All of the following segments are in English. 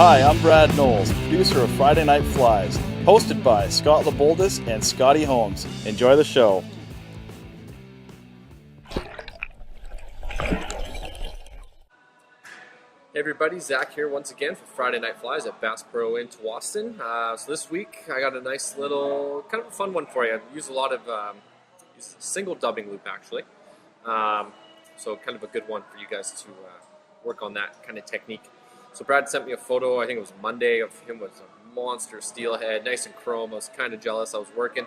Hi, I'm Brad Knowles, producer of Friday Night Flies, hosted by Scott LeBoldis and Scotty Holmes. Enjoy the show. Hey everybody, Zach here once again for Friday Night Flies at Bass Pro in Tsawwassen. So this week I got a nice little, kind of a fun one for you. I use a lot of, use a single dubbing loop actually. So kind of a good one for you guys to work on that kind of technique. So Brad sent me a photo, I think it was Monday, of him with a monster steelhead, nice and chrome. I was kind of jealous, I was working,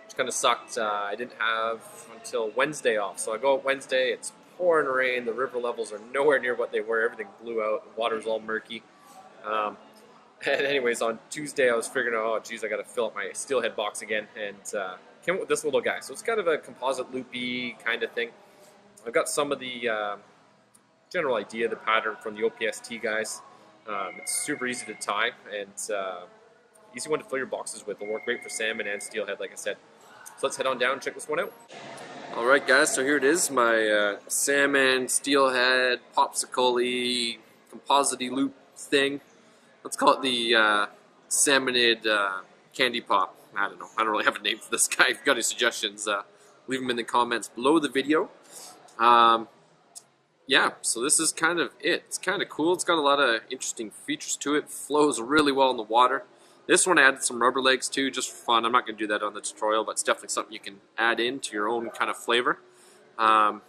which kind of sucked. I didn't have until Wednesday off. So I go out Wednesday, it's pouring rain, the river levels are nowhere near what they were, everything blew out, the water's all murky. And anyways, on Tuesday I was figuring out, oh geez, I gotta fill up my steelhead box again, and came up with this little guy. So it's kind of a composite loopy kind of thing. I've got some of the general idea, the pattern from the OPST guys. It's super easy to tie, and easy one to fill your boxes with. It'll work great for salmon and steelhead, like I said. So let's head on down and check this one out. Alright guys, so here it is, my salmon, steelhead, popsicle-y, composite-y loop thing. Let's call it the salmonid candy pop. I don't know, I don't really have a name for this guy. If you've got any suggestions, leave them in the comments below the video. Yeah, so this is kind of it. It's kind of cool. It's got a lot of interesting features to it. Flows really well in the water. This one I added some rubber legs too, just for fun. I'm not going to do that on the tutorial, but it's definitely something you can add into your own kind of flavor. I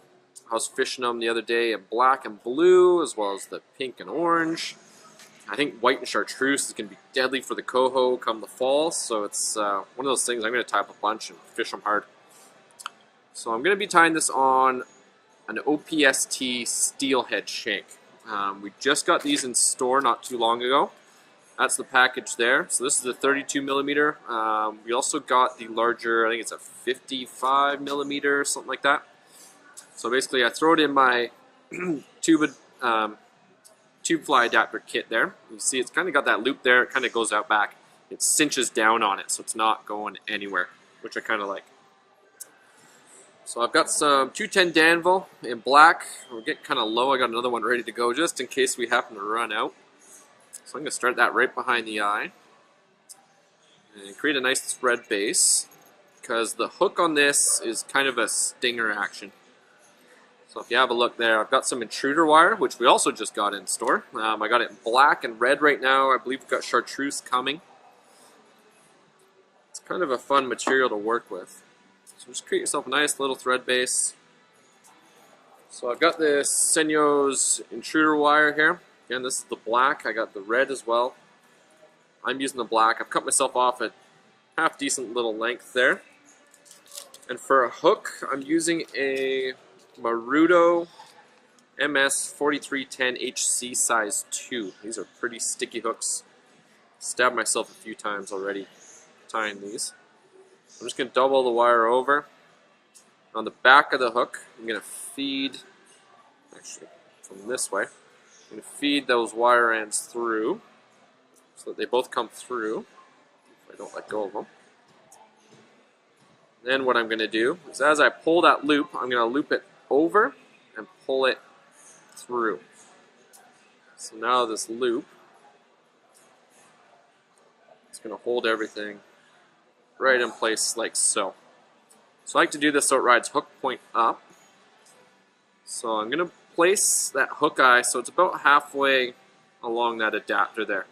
was fishing them the other day in black and blue, as well as the pink and orange. I think white and chartreuse is going to be deadly for the coho come the fall, so it's one of those things I'm going to tie up a bunch and fish them hard. So I'm going to be tying this on an OPST steelhead shank. We just got these in store not too long ago. That's the package there. So this is a 32 millimeter. We also got the larger, I think it's a 55 millimeter, something like that. So basically I throw it in my tube fly adapter kit there. You see it's kind of got that loop there. It kind of goes out back. It cinches down on it, so it's not going anywhere, which I kind of like. So I've got some 210 Danville in black. We're getting kind of low. I got another one ready to go just in case we happen to run out. So I'm going to start that right behind the eye and create a nice thread base, because the hook on this is kind of a stinger action. So if you have a look there, I've got some Intruder Wire, which we also just got in store. I got it in black and red right now. I believe we've got chartreuse coming. It's kind of a fun material to work with. So just create yourself a nice little thread base. So I've got this Senyo's Intruder Wire here. Again, this is the black. I got the red as well. I'm using the black. I've cut myself off at half decent little length there. And for a hook, I'm using a Marabou MS 4310 HC size 2. These are pretty sticky hooks. Stabbed myself a few times already tying these. I'm just going to double the wire over. On the back of the hook, I'm going to feed, actually from this way, I'm going to feed those wire ends through so that they both come through if I don't let go of them. Then what I'm going to do is as I pull that loop, I'm going to loop it over and pull it through. So now this loop is going to hold everything right in place like so. So I like to do this so it rides hook point up. So I'm going to place that hook eye so it's about halfway along that adapter there.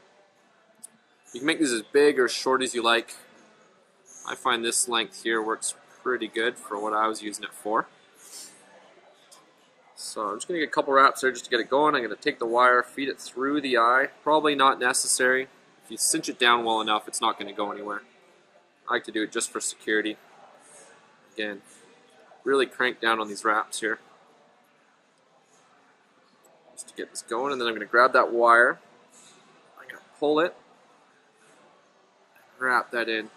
You can make these as big or short as you like. I find this length here works pretty good for what I was using it for. So I'm just going to get a couple wraps there just to get it going. I'm going to take the wire, feed it through the eye. Probably not necessary. If you cinch it down well enough, it's not going to go anywhere. I like to do it just for security. Again, really crank down on these wraps here just to get this going, and then I'm going to grab that wire, I'm going to pull it, wrap that in.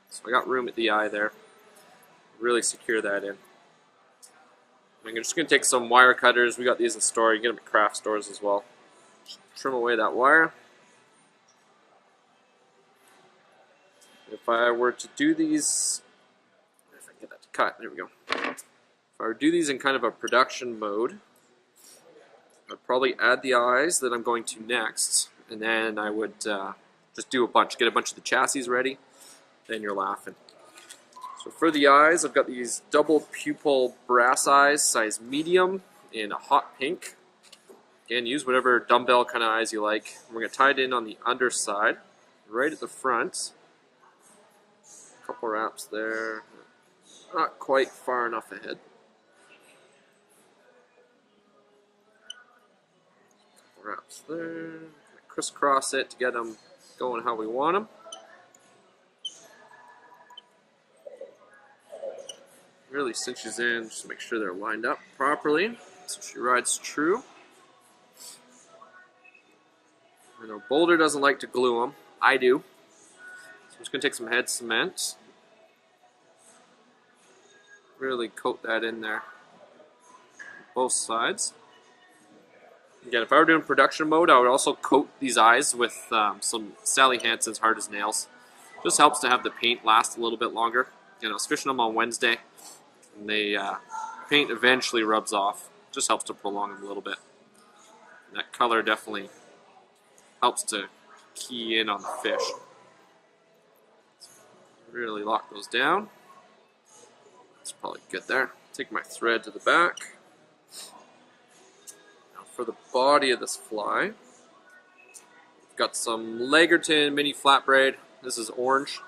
So I got room at the eye there. Really secure that in. I'm just going to take some wire cutters. We got these in store. You get them at craft stores as well. Just trim away that wire. If I were to do these, if I can get that to cut, there we go. If I were to do these in kind of a production mode, I'd probably add the eyes that I'm going to next, and then I would just do get a bunch of the chassis ready, then you're laughing. So for the eyes, I've got these double pupil brass eyes, size medium, in a hot pink. Again, use whatever dumbbell kind of eyes you like. We're going to tie it in on the underside, right at the front. A couple wraps there. Not quite far enough ahead. Couple wraps there. Crisscross it to get them going how we want them. Really cinches in just to make sure they're lined up properly so she rides true. I know Boulder doesn't like to glue them. I do. So I'm just going to take some head cement. Really coat that in there. Both sides. Again, if I were doing production mode, I would also coat these eyes with some Sally Hansen's Hard as Nails. Just helps to have the paint last a little bit longer. You know, I was fishing them on Wednesday, and the paint eventually rubs off. Just helps to prolong them a little bit. And that color definitely helps to key in on the fish. Really lock those down. That's probably good there. Take my thread to the back. Now for the body of this fly, we've got some Lagerton mini flat braid. This is orange.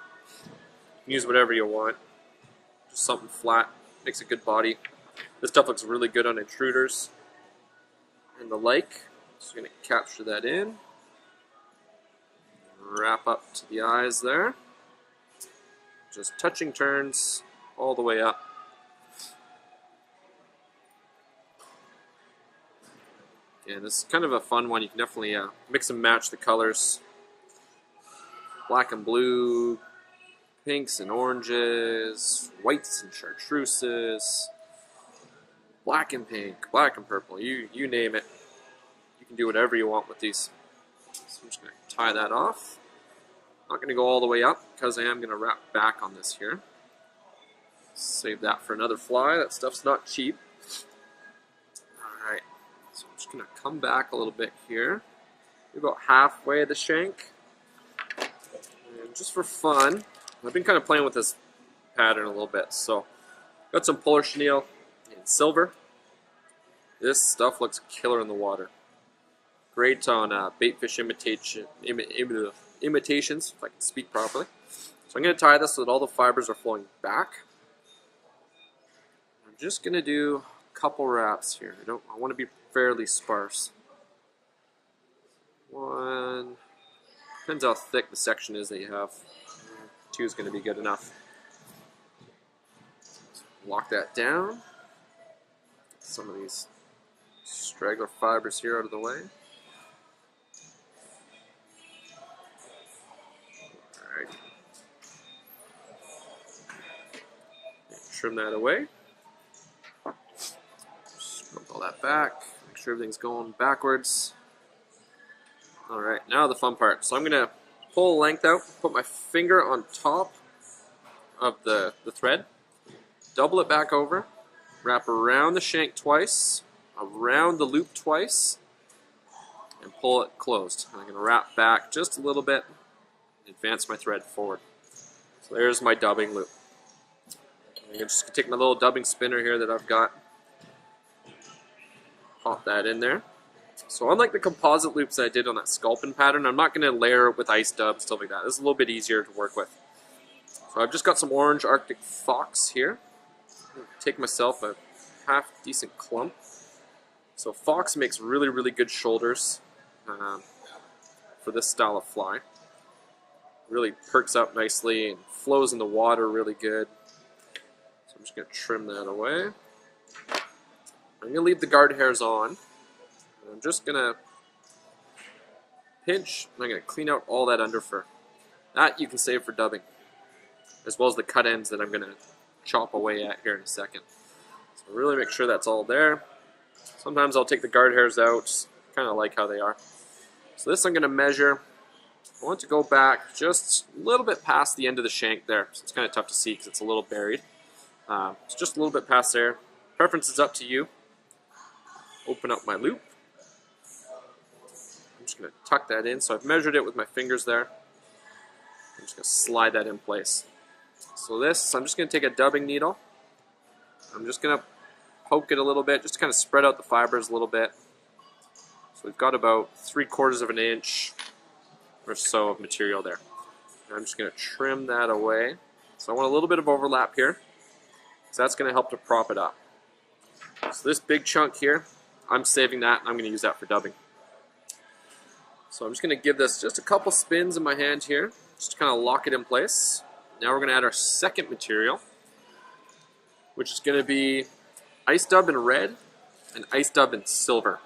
You can use whatever you want. Just something flat. Makes a good body. This stuff looks really good on intruders and the like. So I'm going to capture that in. Wrap up to the eyes there. Just touching turns all the way up. And this is kind of a fun one. You can definitely mix and match the colors. Black and blue, pinks and oranges, whites and chartreuses, black and pink, black and purple, you name it. You can do whatever you want with these. So I'm just going to tie that off. Not going to go all the way up because I am going to wrap back on this here. Save that for another fly. That stuff's not cheap. Alright, so I'm just going to come back a little bit here. About halfway the shank. And just for fun, I've been kind of playing with this pattern a little bit. So, got some polar chenille in silver. This stuff looks killer in the water. Great on baitfish imitations, if I can speak properly. So I'm going to tie this so that all the fibers are flowing back. I'm just going to do a couple wraps here. I want to be fairly sparse. One. Depends how thick the section is that you have. Two is going to be good enough. Lock that down. Some of these straggler fibers here out of the way. Alright. Trim that away. Just roll that back. Make sure everything's going backwards. Alright, now the fun part. So I'm going to pull length out, put my finger on top of the thread, double it back over, wrap around the shank twice, around the loop twice, and pull it closed. And I'm going to wrap back just a little bit and advance my thread forward. So there's my dubbing loop. I'm just going to take my little dubbing spinner here that I've got, pop that in there. So unlike the composite loops that I did on that sculpin pattern, I'm not going to layer it with ice dubs, stuff like that. This is a little bit easier to work with. So I've just got some orange Arctic Fox here. Take myself a half decent clump. So Fox makes really, really good shoulders for this style of fly. Really perks up nicely and flows in the water really good. So I'm just going to trim that away. I'm going to leave the guard hairs on. I'm just going to pinch, and I'm going to clean out all that underfur. That you can save for dubbing, as well as the cut ends that I'm going to chop away at here in a second. So really make sure that's all there. Sometimes I'll take the guard hairs out, kind of like how they are. So this I'm going to measure. I want to go back just a little bit past the end of the shank there. So it's kind of tough to see because it's a little buried. It's just a little bit past there. Preference is up to you. Open up my loop. I'm just going to tuck that in. So I've measured it with my fingers there. I'm just going to slide that in place. So this, I'm just going to take a dubbing needle. I'm just going to poke it a little bit, just to kind of spread out the fibers a little bit. So we've got about 3/4 of an inch or so of material there. And I'm just going to trim that away. So I want a little bit of overlap here, so that's going to help to prop it up. So this big chunk here, I'm saving that, and I'm going to use that for dubbing. So I'm just going to give this just a couple spins in my hand here, just to kind of lock it in place. Now we're going to add our second material, which is going to be ice dub in red and ice dub in silver,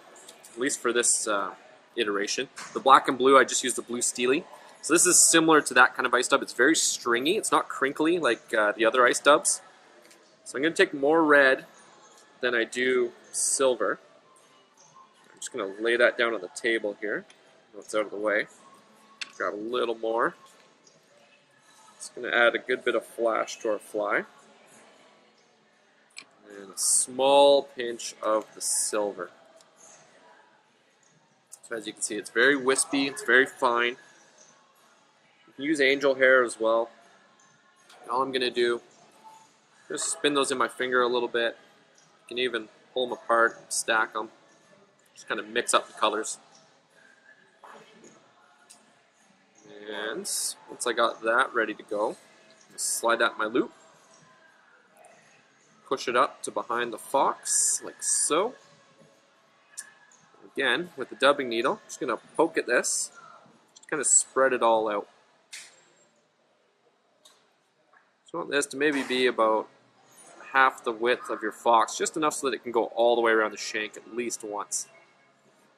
at least for this iteration. The black and blue, I just used the blue steely. So this is similar to that kind of ice dub. It's very stringy. It's not crinkly like the other ice dubs. So I'm going to take more red than I do silver. I'm just going to lay that down on the table here. It's out of the way. Grab a little more. It's going to add a good bit of flash to our fly. And a small pinch of the silver. So as you can see, it's very wispy, it's very fine. You can use angel hair as well. All I'm going to do is just spin those in my finger a little bit. You can even pull them apart, stack them. Just kind of mix up the colors. And once I got that ready to go, just slide that in my loop. Push it up to behind the fox, like so. Again, with the dubbing needle, just going to poke at this, just kind of spread it all out. So I want this to maybe be about half the width of your fox, just enough so that it can go all the way around the shank at least once.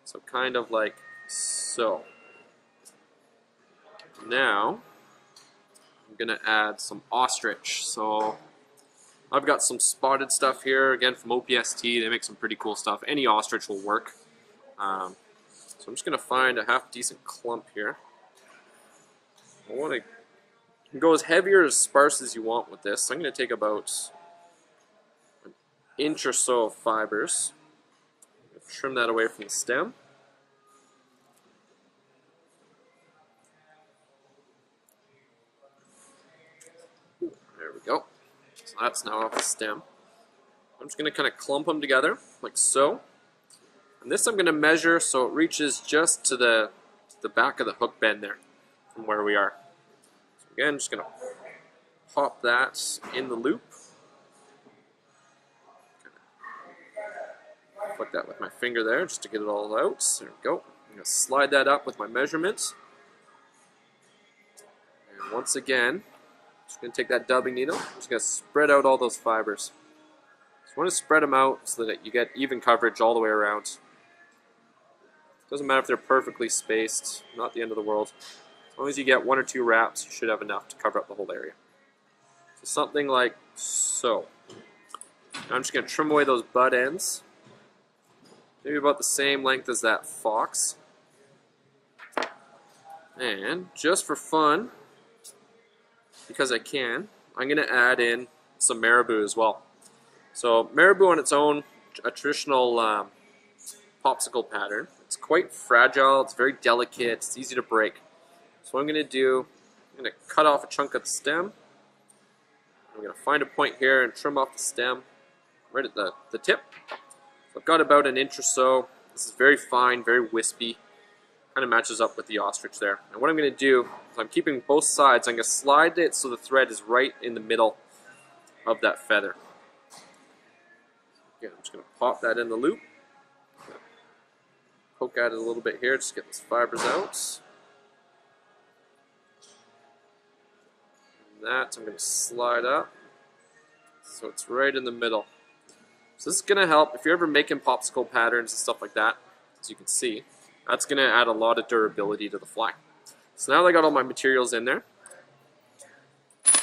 So kind of like so. Now, I'm going to add some ostrich. So I've got some spotted stuff here, again from OPST. They make some pretty cool stuff. Any ostrich will work. So I'm just going to find a half decent clump here. I want to, you can go as heavy or as sparse as you want with this. So I'm going to take about an inch or so of fibers. Trim that away from the stem. There we go. So that's now off the stem. I'm just going to kind of clump them together, like so. And this I'm going to measure so it reaches just to the back of the hook bend there, from where we are. So again, just going to pop that in the loop. Flick that with my finger there, just to get it all out. There we go. I'm going to slide that up with my measurement. And once again, just going to take that dubbing needle, I'm just going to spread out all those fibers. So you want to spread them out so that you get even coverage all the way around. Doesn't matter if they're perfectly spaced, not the end of the world. As long as you get 1 or 2 wraps, you should have enough to cover up the whole area. So something like so. Now I'm just going to trim away those butt ends. Maybe about the same length as that fox. And just for fun, because I can, I'm going to add in some Marabou as well. So Marabou on its own, a traditional popsicle pattern. It's quite fragile, it's very delicate, it's easy to break. So what I'm going to do, I'm going to cut off a chunk of the stem. I'm going to find a point here and trim off the stem right at the tip. So I've got about an inch or so. This is very fine, very wispy. Kind of matches up with the ostrich there. And what I'm going to do is I'm keeping both sides. I'm going to slide it so the thread is right in the middle of that feather. Again, I'm just going to pop that in the loop. Poke at it a little bit here, just get those fibers out. And that I'm going to slide up so it's right in the middle. So this is going to help if you're ever making popsicle patterns and stuff like that. As you can see, that's going to add a lot of durability to the fly. So now that I got all my materials in there,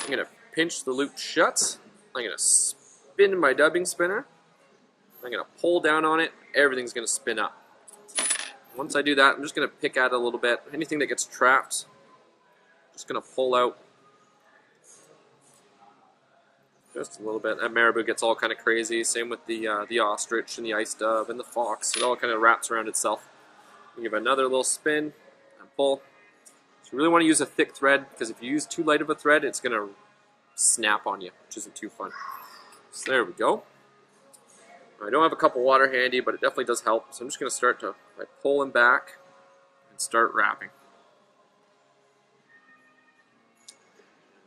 I'm going to pinch the loop shut. I'm going to spin my dubbing spinner. I'm going to pull down on it. Everything's going to spin up. Once I do that, I'm just going to pick at it a little bit. Anything that gets trapped, just going to pull out just a little bit. That Marabou gets all kind of crazy. Same with the ostrich and the ice dove and the fox. It all kind of wraps around itself. Give it another little spin and pull. So you really want to use a thick thread, because if you use too light of a thread, it's going to snap on you, which isn't too fun. So there we go. I don't have a cup of water handy, but it definitely does help. So I'm just going to start to pull them back and start wrapping.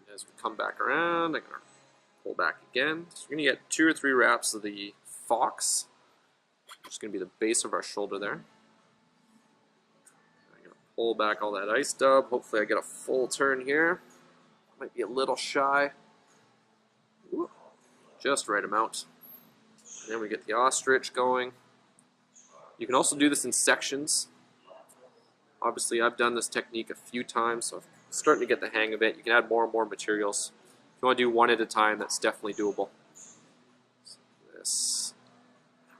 And as we come back around, I'm going to pull back again. So we're going to get 2 or 3 wraps of the fox, which is going to be the base of our shoulder there. I'm going to pull back all that ice dub. Hopefully I get a full turn here. Might be a little shy. Ooh, just right amount. And then we get the ostrich going. You can also do this in sections. Obviously, I've done this technique a few times, so I'm starting to get the hang of it. You can add more and more materials. If you want to do one at a time, that's definitely doable. So this,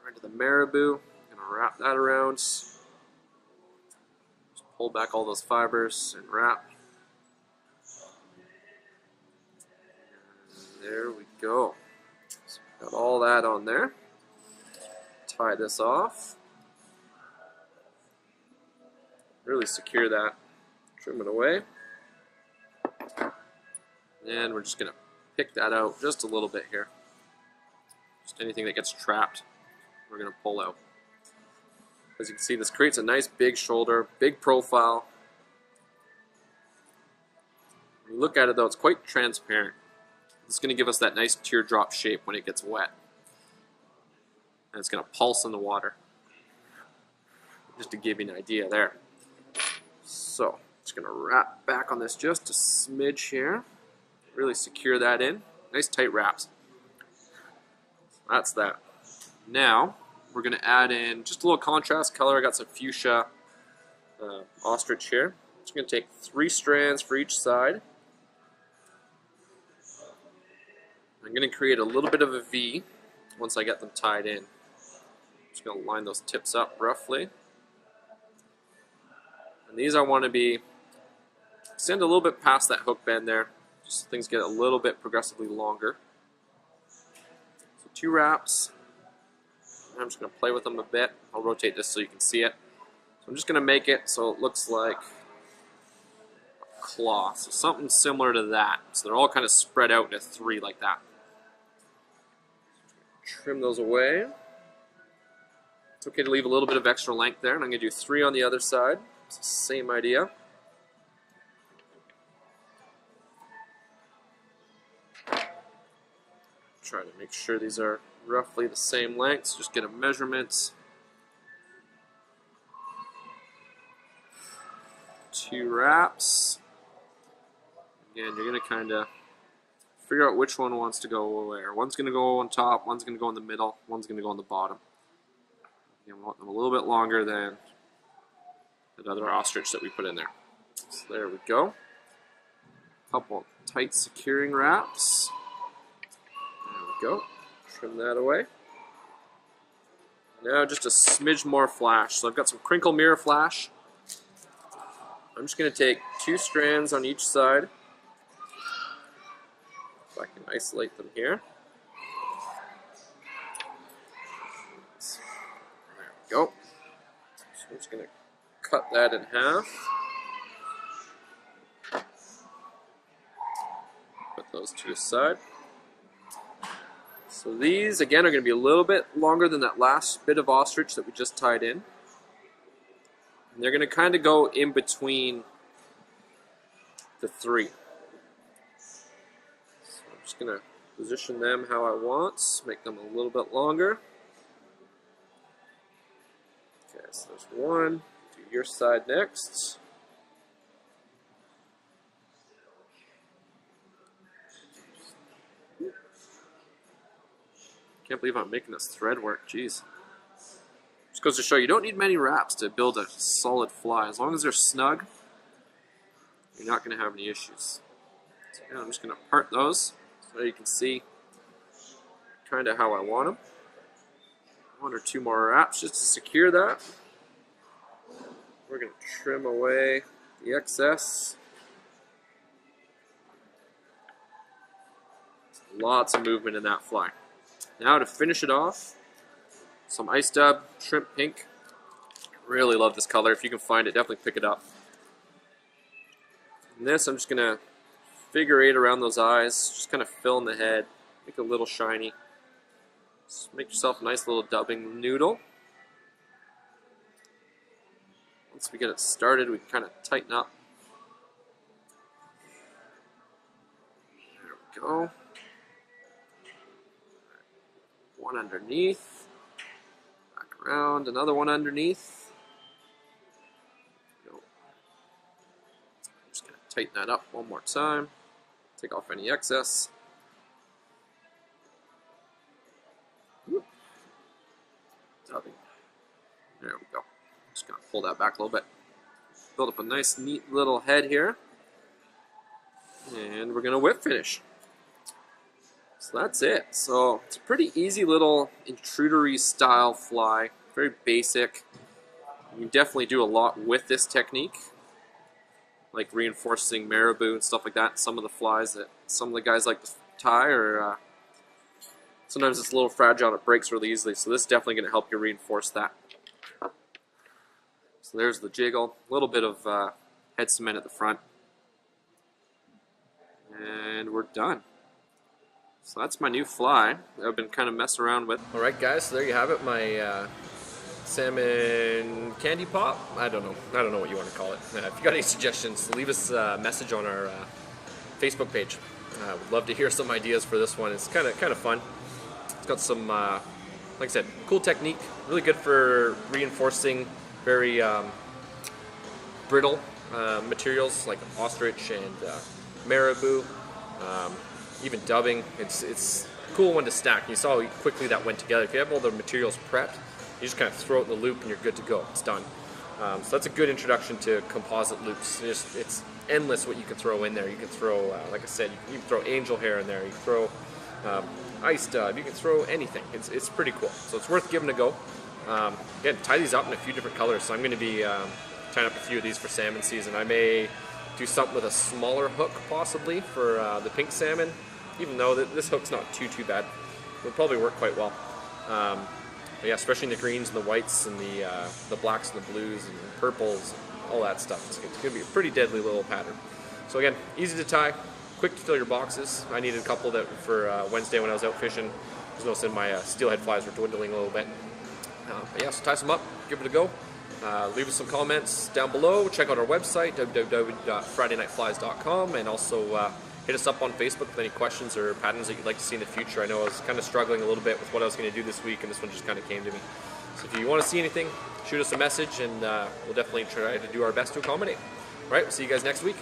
right to the marabou. I'm going to wrap that around. Just pull back all those fibers and wrap. And there we go. So got all that on there. Tie this off. Really secure that. Trim it away. And we're just going to pick that out just a little bit here. Just anything that gets trapped, we're going to pull out. As you can see, this creates a nice big shoulder, big profile. When you look at it though, it's quite transparent. It's going to give us that nice teardrop shape when it gets wet. And it's going to pulse in the water. Just to give you an idea there. So, just going to wrap back on this just a smidge here. Really secure that in. Nice tight wraps. That's that. Now, we're going to add in just a little contrast color. I got some fuchsia ostrich here. Just going to take 3 strands for each side. I'm going to create a little bit of a V once I get them tied in. Just going to line those tips up roughly. And these I want to be extend a little bit past that hook bend there, just so things get a little bit progressively longer. So 2 wraps. And I'm just going to play with them a bit. I'll rotate this so you can see it. So I'm just going to make it so it looks like a claw. So something similar to that. So they're all kind of spread out into 3 like that. Trim those away. It's okay to leave a little bit of extra length there, and I'm going to do 3 on the other side. It's the same idea. Try to make sure these are roughly the same length. So just get a measurement. 2 wraps. Again, you're going to kind of figure out which one wants to go where. One's going to go on top, one's going to go in the middle, one's going to go on the bottom. You want them a little bit longer than the other ostrich that we put in there. So there we go. Couple tight securing wraps. There we go. Trim that away. Now just a smidge more flash. So I've got some Crinkle mirror flash. I'm just going to take 2 strands on each side. If I can isolate them here. There we go. So I'm just going to cut that in half. Put those to the side. So these, again, are going to be a little bit longer than that last bit of ostrich that we just tied in. And they're going to kind of go in between the 3. So I'm just going to position them how I want, make them a little bit longer. Okay, so there's 1. Do your side next. Can't believe I'm making this thread work, jeez. Just goes to show you don't need many wraps to build a solid fly. As long as they're snug, you're not going to have any issues. So yeah, I'm just going to part those so you can see kind of how I want them. 1 or 2 more wraps just to secure that. We're going to trim away the excess. Lots of movement in that fly. Now to finish it off, some ice dub, shrimp pink, Really love this color. If you can find it, definitely pick it up. And this, I'm just going to figure 8 around those eyes, just kind of fill in the head, make it a little shiny. Just make yourself a nice little dubbing noodle. Once we get it started, we can kind of tighten up. There we go. One underneath. Back around, another one underneath. There we go. I'm just going to tighten that up one more time. Take off any excess. Whoop. Dubbing. There we go. Just going to pull that back a little bit. Build up a nice, neat little head here. And we're going to whip finish. So that's it. So it's a pretty easy little intrudery style fly. Very basic. You can definitely do a lot with this technique. Like reinforcing Marabou and stuff like that. Some of the flies that some of the guys like to tie are sometimes it's a little fragile and it breaks really easily. So this is definitely going to help you reinforce that. So there's the jiggle. A little bit of head cement at the front. And we're done. So that's my new fly that I've been kind of messing around with. Alright guys, so there you have it, my salmon candy pop. I don't know what you want to call it. If you got any suggestions, leave us a message on our Facebook page. Would love to hear some ideas for this one. It's kind of fun. It's got some, like I said, cool technique. Really good for reinforcing very brittle materials like ostrich and marabou. Even dubbing, it's a cool one to stack. You saw how quickly that went together. If you have all the materials prepped, you just kind of throw it in the loop and you're good to go. It's done. So that's a good introduction to composite loops. It's endless what you can throw in there. You can throw, like I said, you can throw angel hair in there. You can throw ice dub. You can throw anything. It's pretty cool. So it's worth giving a go. Again, tie these up in a few different colors. So I'm going to be tying up a few of these for salmon season. I may do something with a smaller hook possibly for the pink salmon, even though this hook's not too bad. It'll probably work quite well. But yeah, especially in the greens and the whites and the blacks and the blues and the purples, all that stuff. It's going to be a pretty deadly little pattern. So again, easy to tie, quick to fill your boxes. I needed a couple that for Wednesday when I was out fishing. I was noticing my steelhead flies were dwindling a little bit. But yeah, so tie some up, give it a go. Leave us some comments down below. Check out our website, www.fridaynightflies.com, and also hit us up on Facebook with any questions or patterns that you'd like to see in the future. I know I was kind of struggling a little bit with what I was going to do this week, and this one just kind of came to me. So if you want to see anything, shoot us a message, and we'll definitely try to do our best to accommodate. All right, we'll see you guys next week.